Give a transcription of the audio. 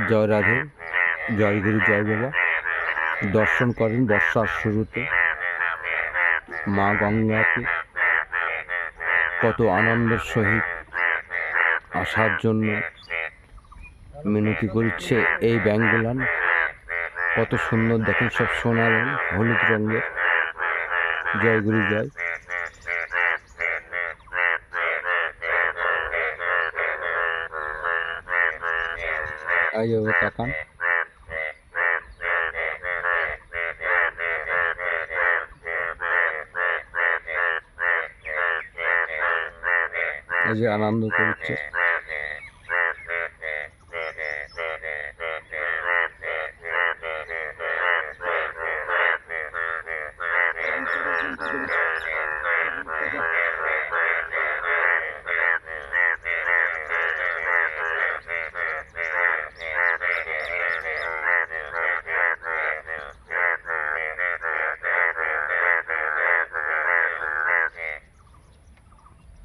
জয় রাধে, জয় গুরু, জয় বাবা। দর্শন করেন বর্ষার শুরুতে মা গঙ্গাকে, কত আনন্দের সহিত আসার জন্য মিনতি করছে এই ব্যাঙ্গলান। কত সুন্দর দেখেন, সব সোনা রঙ, হলুদ রঙের। জয় গুরু, জয়। এইভাবে তাকান। এই যে আনন্দ করছে।